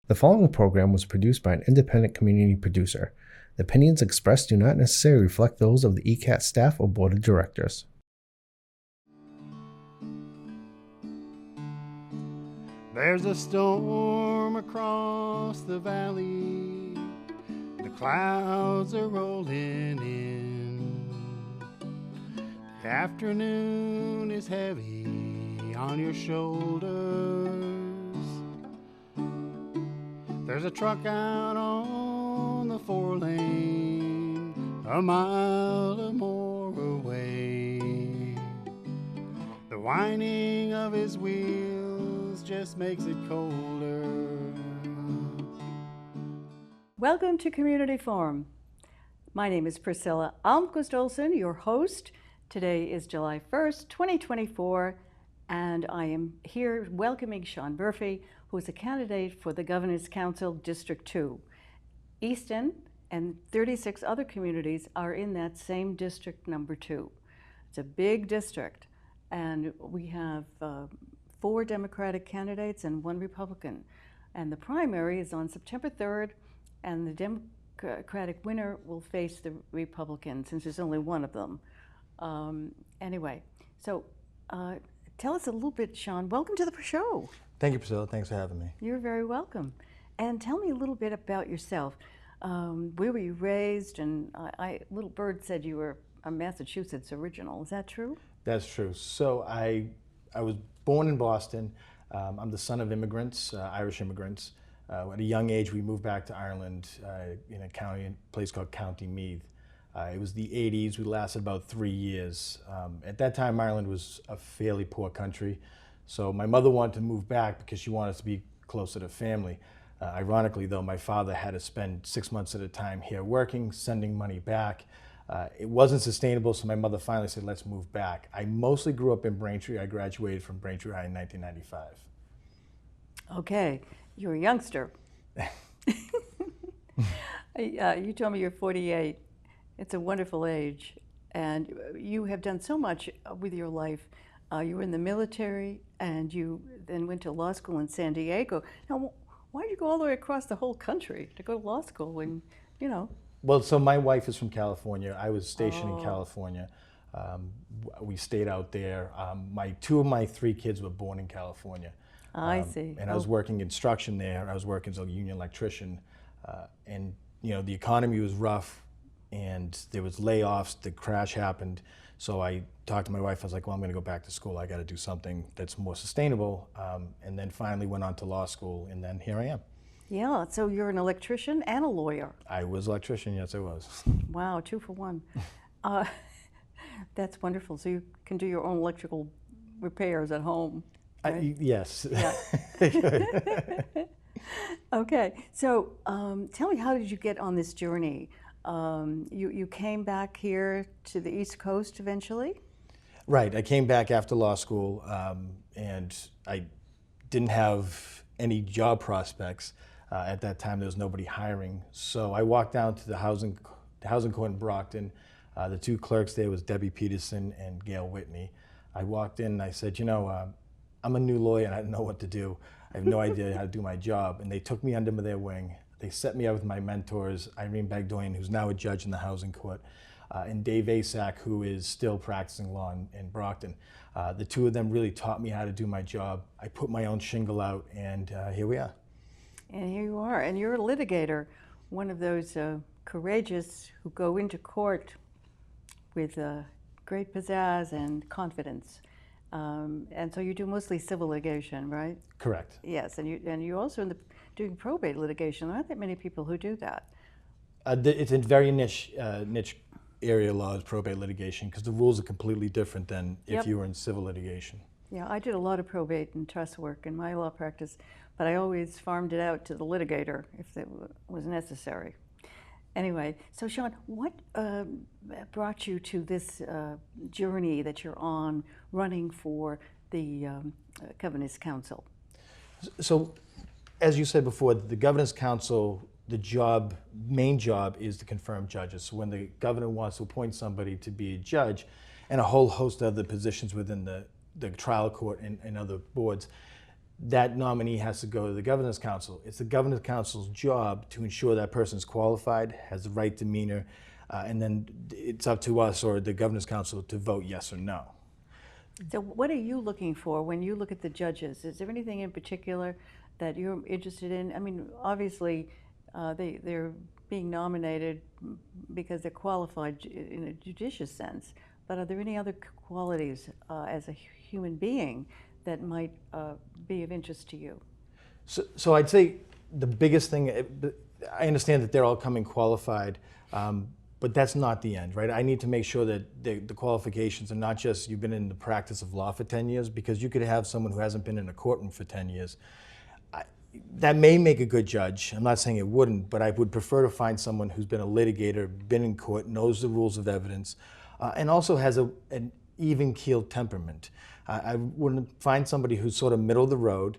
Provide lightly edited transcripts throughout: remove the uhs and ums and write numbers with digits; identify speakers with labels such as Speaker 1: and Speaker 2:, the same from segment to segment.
Speaker 1: The following program was produced by an independent community producer. The opinions expressed do not necessarily reflect those of the ECAT staff or board of directors.
Speaker 2: There's a storm across the valley. The clouds are rolling in. The afternoon is heavy on your shoulders. There's a truck out on the 4-lane, a mile or more away. The whining of his wheels just makes it colder.
Speaker 3: Welcome to Community Forum. My name is Priscilla Almquist Olsen, your host. Today is July 1st, 2024, and I am here welcoming Sean Murphy, who is a candidate for the Governor's Council District 2. Easton and 36 other communities are in that same district number 2. It's a big district, and we have 4 Democratic candidates and 1 Republican. And the primary is on September 3rd, and the Democratic winner will face the Republican, since there's only one of them. Anyway, so tell us a little bit, Sean. Welcome to the show.
Speaker 4: Thank you, Priscilla. Thanks for having me.
Speaker 3: You're very welcome. And tell me a little bit about yourself. Where were you raised? And Little Bird said you were a Massachusetts original. Is that true?
Speaker 4: That's true. So I was born in Boston. I'm the son of immigrants, Irish immigrants. At a young age, we moved back to Ireland in a place called County Meath. It was the 80s. We lasted about 3 years. At that time, Ireland was a fairly poor country. So my mother wanted to move back because she wanted us to be closer to family. Ironically, though, my father had to spend 6 months at a time here working, sending money back. It wasn't sustainable, so my mother finally said, let's move back. I mostly grew up in Braintree. I graduated from Braintree High in 1995.
Speaker 3: Okay, you're a youngster. You told me you're 48. It's a wonderful age, and you have done so much with your life. You were in the military, and you then went to law school in San Diego. Now, why did you go all the way across the whole country to go to law school when, you know?
Speaker 4: Well, so my wife is from California. I was stationed in California. We stayed out there. 2 of my 3 kids were born in California.
Speaker 3: I see.
Speaker 4: And I was working construction there. I was working as a union electrician. And, you know, the economy was rough, and there was layoffs. The crash happened. So I talked to my wife. I was like, well, I'm going to go back to school. I got to do something that's more sustainable. And then finally went on to law school, and then here I am.
Speaker 3: Yeah, so you're an electrician and a lawyer.
Speaker 4: I was an electrician, yes, I was.
Speaker 3: Wow, 2 for 1. That's wonderful. So you can do your own electrical repairs at home. Right?
Speaker 4: Yes.
Speaker 3: Yeah. Okay, so tell me, how did you get on this journey? You came back here to the East Coast eventually?
Speaker 4: Right, I came back after law school, and I didn't have any job prospects. At that time, there was nobody hiring. So I walked down to the housing court in Brockton. The 2 clerks there was Debbie Peterson and Gail Whitney. I walked in and I said, you know, I'm a new lawyer and I don't know what to do. I have no idea how to do my job. And they took me under their wing. They set me up with my mentors, Irene Bagdoyan, who's now a judge in the housing court, and Dave Asak, who is still practicing law in Brockton. The 2 of them really taught me how to do my job. I put my own shingle out, and here we are.
Speaker 3: And here you are, and you're a litigator, one of those courageous who go into court with great pizzazz and confidence. And so you do mostly civil litigation, right?
Speaker 4: Correct.
Speaker 3: Yes, and you also doing probate litigation. There aren't that many people who do that.
Speaker 4: It's a very niche area of law, is probate litigation, because the rules are completely different than if you were in civil litigation.
Speaker 3: Yeah, I did a lot of probate and trust work in my law practice, but I always farmed it out to the litigator if it was necessary. Anyway, so Sean, what brought you to this journey that you're on, running for the Governor's Council?
Speaker 4: So, as you said before, the Governor's Council, the main job is to confirm judges. So when the governor wants to appoint somebody to be a judge, and a whole host of other positions within the trial court and other boards, that nominee has to go to the governor's council. It's the governor's council's job to ensure that person's qualified, has the right demeanor, and then it's up to us or the governor's council to vote yes or no.
Speaker 3: So what are you looking for when you look at the judges? Is there anything in particular that you're interested in? I mean, obviously, they're being nominated because they're qualified in a judicious sense, but are there any other qualities as a human being that might be of interest to you?
Speaker 4: So I'd say the biggest thing, I understand that they're all coming qualified, but that's not the end, right? I need to make sure that the qualifications are not just you've been in the practice of law for 10 years, because you could have someone who hasn't been in a courtroom for 10 years. That may make a good judge. I'm not saying it wouldn't, but I would prefer to find someone who's been a litigator, been in court, knows the rules of evidence, and also has an even-keeled temperament. I wouldn't find somebody who's sort of middle of the road.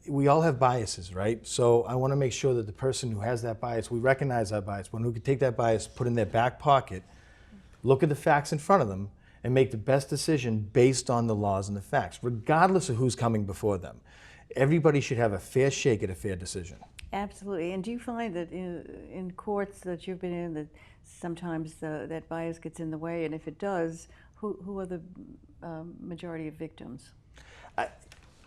Speaker 4: We all have biases, right? So I want to make sure that the person who has that bias, we recognize that bias, one who can take that bias, put it in their back pocket, look at the facts in front of them, and make the best decision based on the laws and the facts, regardless of who's coming before them. Everybody should have a fair shake at a fair decision.
Speaker 3: Absolutely. And do you find that in courts that you've been in that sometimes that bias gets in the way? And if it does, who are the majority of victims?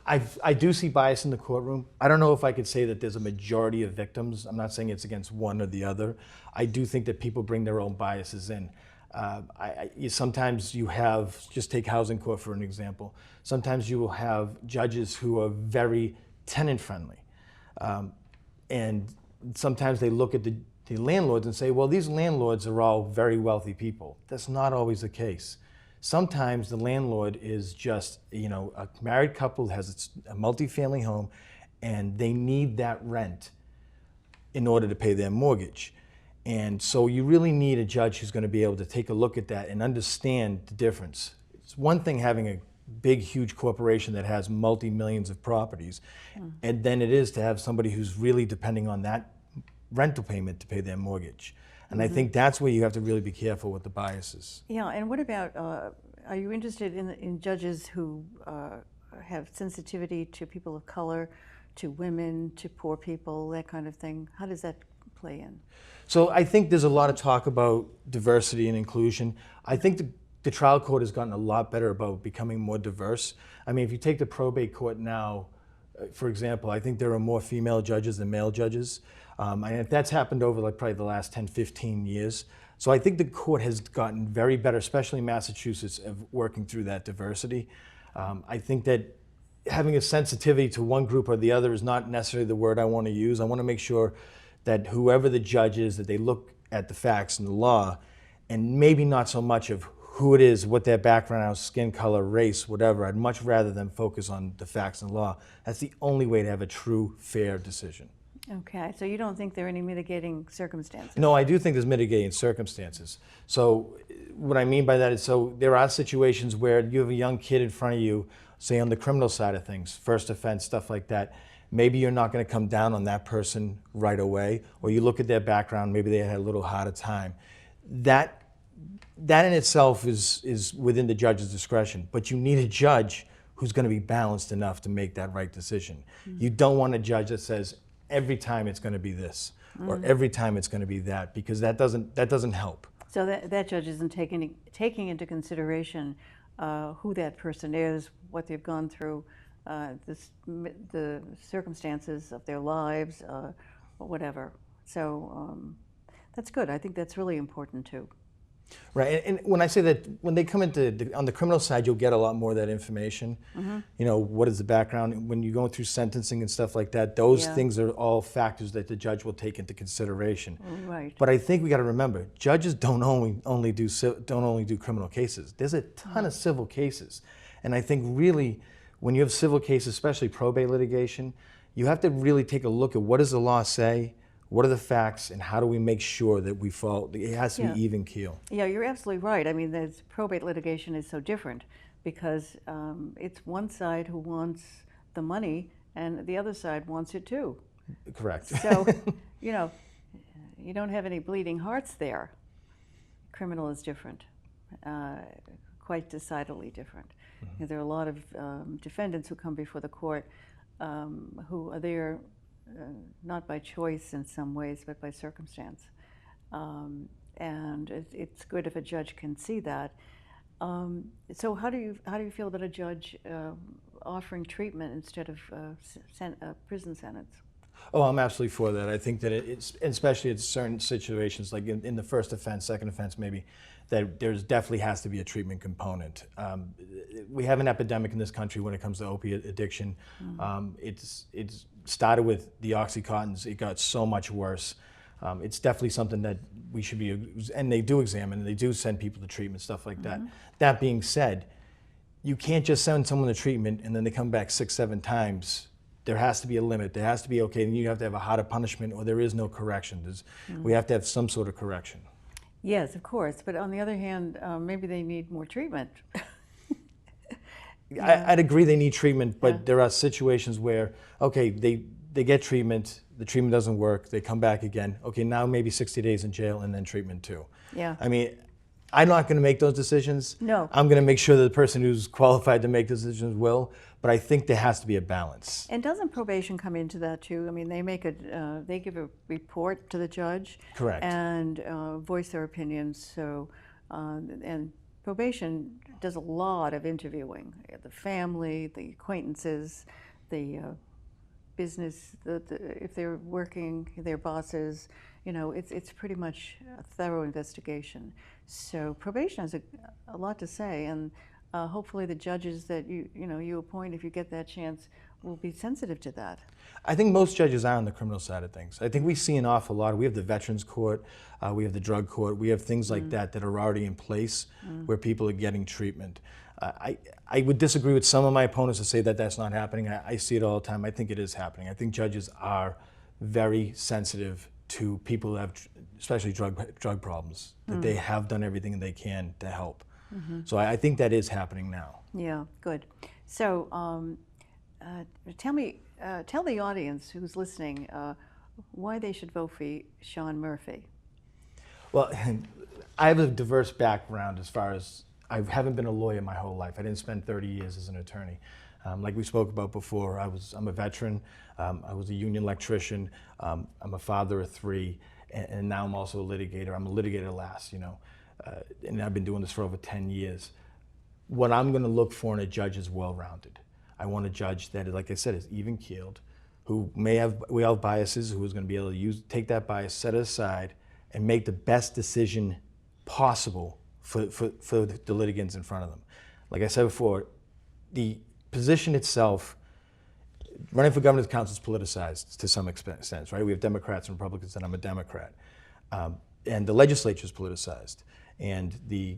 Speaker 4: I do see bias in the courtroom. I don't know if I could say that there's a majority of victims. I'm not saying it's against one or the other. I do think that people bring their own biases in. Sometimes you have, just take housing court for an example, sometimes you will have judges who are very tenant friendly. And sometimes they look at the landlords and say, well, these landlords are all very wealthy people. That's not always the case. Sometimes the landlord is just, a married couple has a multifamily home and they need that rent in order to pay their mortgage. And so you really need a judge who's going to be able to take a look at that and understand the difference. It's one thing having a big, huge corporation that has multi-millions of properties, and then it is to have somebody who's really depending on that rental payment to pay their mortgage. And I think that's where you have to really be careful with the biases.
Speaker 3: Yeah, and what about, are you interested in judges who have sensitivity to people of color, to women, to poor people, that kind of thing? How does that play in?
Speaker 4: So I think there's a lot of talk about diversity and inclusion. I think the trial court has gotten a lot better about becoming more diverse. I mean, if you take the probate court now, for example, I think there are more female judges than male judges. And that's happened over probably the last 10, 15 years. So I think the court has gotten very better, especially in Massachusetts, of working through that diversity. I think that having a sensitivity to one group or the other is not necessarily the word I want to use. I want to make sure that whoever the judge is, that they look at the facts and the law, and maybe not so much of who it is, what their background, skin color, race, whatever. I'd much rather them focus on the facts and law. That's the only way to have a true, fair decision.
Speaker 3: Okay, so you don't think there are any mitigating circumstances?
Speaker 4: No, I do think there's mitigating circumstances. So what I mean by that is, so there are situations where you have a young kid in front of you, say on the criminal side of things, first offense, stuff like that. Maybe you're not going to come down on that person right away, or you look at their background, maybe they had a little harder time. That in itself is within the judge's discretion, but you need a judge who's going to be balanced enough to make that right decision. You don't want a judge that says, every time it's going to be this, or every time it's going to be that, because that doesn't help.
Speaker 3: So that judge isn't taking into consideration who that person is, what they've gone through, the circumstances of their lives, whatever. So that's good. I think that's really important too.
Speaker 4: Right, and when I say that, when they come into on the criminal side, you'll get a lot more of that information. What is the background? When you're going through sentencing and stuff like that, those things are all factors that the judge will take into consideration.
Speaker 3: Right.
Speaker 4: But I think we got to remember, judges don't only do criminal cases. There's a ton of civil cases, and I think really, when you have civil cases, especially probate litigation, you have to really take a look at what does the law say. What are the facts, and how do we make sure that we fall? It has to be even keel.
Speaker 3: Yeah, you're absolutely right. I mean, the probate litigation is so different because it's one side who wants the money, and the other side wants it too.
Speaker 4: Correct.
Speaker 3: So, you don't have any bleeding hearts there. Criminal is different, quite decidedly different. There are a lot of defendants who come before the court who are there not by choice in some ways, but by circumstance. And it's good if a judge can see that. So how do you feel about a judge offering treatment instead of prison sentence?
Speaker 4: Oh, I'm absolutely for that. I think that it's, especially in certain situations, like in the first offense, second offense, maybe, that there's definitely has to be a treatment component. We have an epidemic in this country when it comes to opiate addiction. It's started with the Oxycontins. It got so much worse. It's definitely something that we should be, and they do examine, and they do send people to treatment, stuff like that. That being said, you can't just send someone to treatment and then they come back 6, 7 times. There has to be a limit. There has to be, okay, and you have to have a harder punishment, or there is no correction. We have to have some sort of correction.
Speaker 3: Yes, of course. But on the other hand, maybe they need more treatment.
Speaker 4: I'd agree they need treatment, but there are situations where, okay, they get treatment, the treatment doesn't work, they come back again. Okay, now maybe 60 days in jail and then treatment too.
Speaker 3: Yeah.
Speaker 4: I mean, I'm not going to make those decisions.
Speaker 3: No.
Speaker 4: I'm going to make sure that the person who's qualified to make decisions will, but I think there has to be a balance.
Speaker 3: And doesn't probation come into that too? I mean, they give a report to the judge.
Speaker 4: Correct.
Speaker 3: And voice their opinions. So, and probation does a lot of interviewing. The family, the acquaintances, the business, if they're working, their bosses. You know, it's pretty much a thorough investigation. So probation has a lot to say, and hopefully the judges that you appoint, if you get that chance, will be sensitive to that.
Speaker 4: I think most judges are on the criminal side of things. I think we see an awful lot. We have the Veterans Court, we have the Drug Court, we have things like that are already in place where people are getting treatment. I would disagree with some of my opponents to say that that's not happening. I see it all the time. I think it is happening. I think judges are very sensitive to people who have, especially drug problems, that they have done everything they can to help. So I think that is happening now.
Speaker 3: Yeah, good. So tell the audience who's listening why they should vote for Sean Murphy.
Speaker 4: Well, I have a diverse background as far as I haven't been a lawyer my whole life. I didn't spend 30 years as an attorney. Like we spoke about before, I'm a veteran. I was a union electrician. I'm a father of 3, and now I'm also a litigator. I'm a litigator last, and I've been doing this for over 10 years. What I'm going to look for in a judge is well-rounded. I want a judge that, like I said, is even-keeled, who we all have biases, who is going to be able to take that bias, set it aside, and make the best decision possible for the litigants in front of them. Like I said before, the position itself, running for governor's council, is politicized to some extent, right? We have Democrats and Republicans, and I'm a Democrat. And the legislature is politicized, and the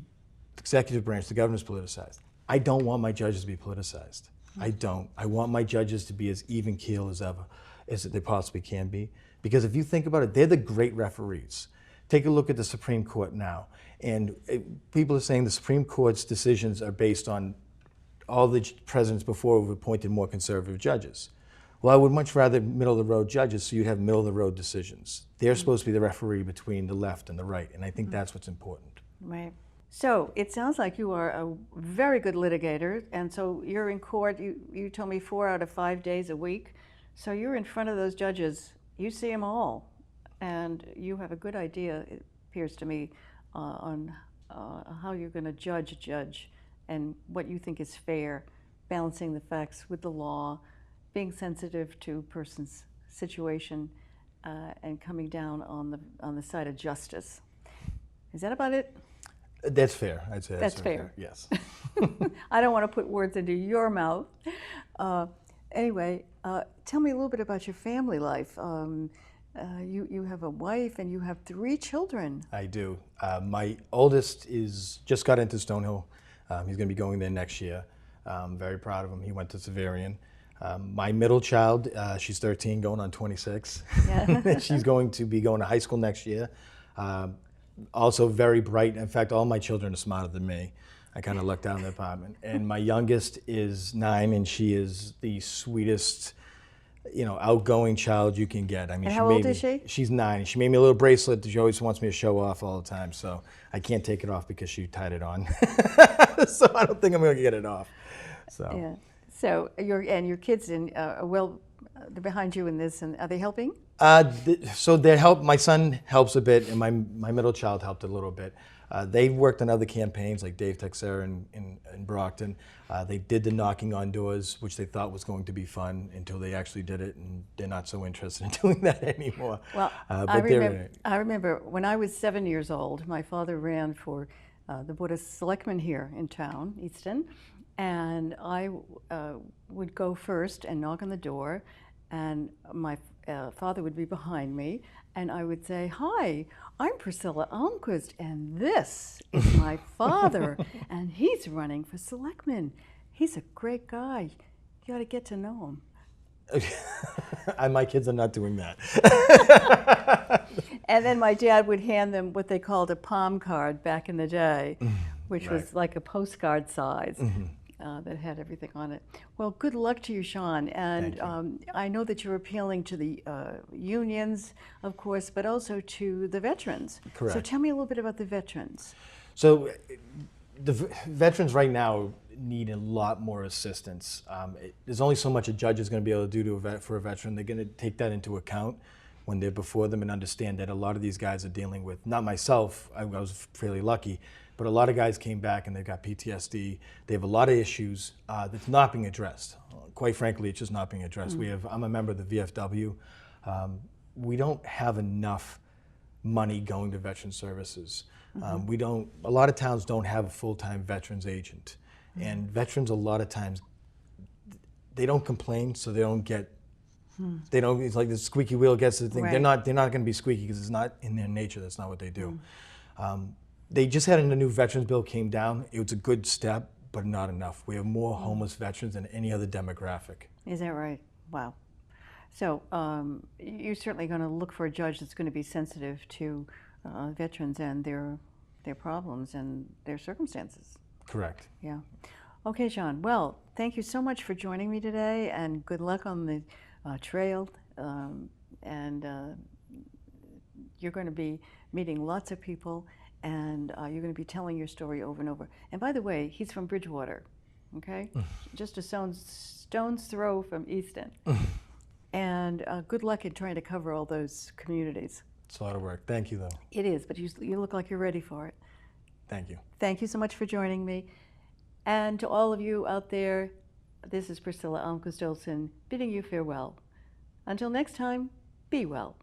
Speaker 4: executive branch, the governor's politicized. I don't want my judges to be politicized. I don't. I want my judges to be as even keel as ever, as they possibly can be. Because if you think about it, they're the great referees. Take a look at the Supreme Court now. And people are saying the Supreme Court's decisions are based on all the presidents before who've appointed more conservative judges. Well, I would much rather middle-of-the-road judges, so you'd have middle-of-the-road decisions. They're supposed to be the referee between the left and the right, and I think that's what's important.
Speaker 3: Right. So it sounds like you are a very good litigator, and so you're in court, you told me 4 out of 5 days a week. So you're in front of those judges, you see them all, and you have a good idea, it appears to me, on how you're going to judge a judge and what you think is fair, balancing the facts with the law, being sensitive to a person's situation, and coming down on the side of justice. Is that about it?
Speaker 4: That's fair. I'd say
Speaker 3: that's fair.
Speaker 4: Yes.
Speaker 3: I don't want to put words into your mouth. Anyway, tell me a little bit about your family life. You have a wife and you have 3 children.
Speaker 4: I do. My oldest just got into Stonehill. He's going to be going there next year. I'm very proud of him. He went to Severian. My middle child, she's 13, going on 26. Yeah. She's going to be going to high school next year. Also very bright. In fact, all my children are smarter than me. I kind of lucked out in the apartment. And my youngest is 9, and she is the sweetest, outgoing child you can get. I mean,
Speaker 3: and how old is she?
Speaker 4: She's 9. She made me a little bracelet that she always wants me to show off all the time. So I can't take it off because she tied it on. So I don't think I'm going to get it off. So.
Speaker 3: Yeah. So your kids they're behind you in this, and are they helping?
Speaker 4: So they help. My son helps a bit, and my middle child helped a little bit. They've worked on other campaigns like Dave Texera in Brockton. They did the knocking on doors, which they thought was going to be fun until they actually did it, and they're not so interested in doing that anymore.
Speaker 3: Well, I remember when I was 7 years old, my father ran for the Board of Selectmen here in town, Easton, and I would go first and knock on the door, and my father would be behind me, and I would say, "Hi, I'm Priscilla Almquist, and this is my father, and he's running for selectman. He's a great guy. You ought to get to know him."
Speaker 4: My kids are not doing that.
Speaker 3: And then my dad would hand them what they called a palm card back in the day, which was like a postcard size. That had everything on it. Well, good luck to you, Sean. And I know that you're appealing to the unions, of course, but also to the veterans.
Speaker 4: Correct.
Speaker 3: So tell me a little bit about the veterans.
Speaker 4: So the veterans right now need a lot more assistance. There's only so much a judge is going to be able to do for a veteran. They're going to take that into account when they're before them and understand that a lot of these guys are dealing with, not myself, I was fairly lucky, but a lot of guys came back and they've got PTSD. They have a lot of issues that's not being addressed. Quite frankly, it's just not being addressed. I'm a member of the VFW. We don't have enough money going to veteran services. A lot of towns don't have a full-time veterans agent. And veterans a lot of times, they don't complain, so they don't get, it's like the squeaky wheel gets the thing.
Speaker 3: Right.
Speaker 4: They're not gonna be squeaky because it's not in their nature, that's not what they do. They just had a new veterans bill came down. It was a good step, but not enough. We have more homeless veterans than any other demographic.
Speaker 3: Is that right? Wow. So you're certainly going to look for a judge that's going to be sensitive to veterans and their problems and their circumstances.
Speaker 4: Correct.
Speaker 3: Yeah. Okay, John. Well, thank you so much for joining me today, and good luck on the trail. You're going to be meeting lots of people, and you're going to be telling your story over and over. And by the way, he's from Bridgewater, okay? Just a stone's throw from Easton. And good luck in trying to cover all those communities.
Speaker 4: It's a lot of work. Thank you, though.
Speaker 3: It is, but you look like you're ready for it.
Speaker 4: Thank you.
Speaker 3: Thank you so much for joining me. And to all of you out there, this is Priscilla Almquist Olsen bidding you farewell. Until next time, be well.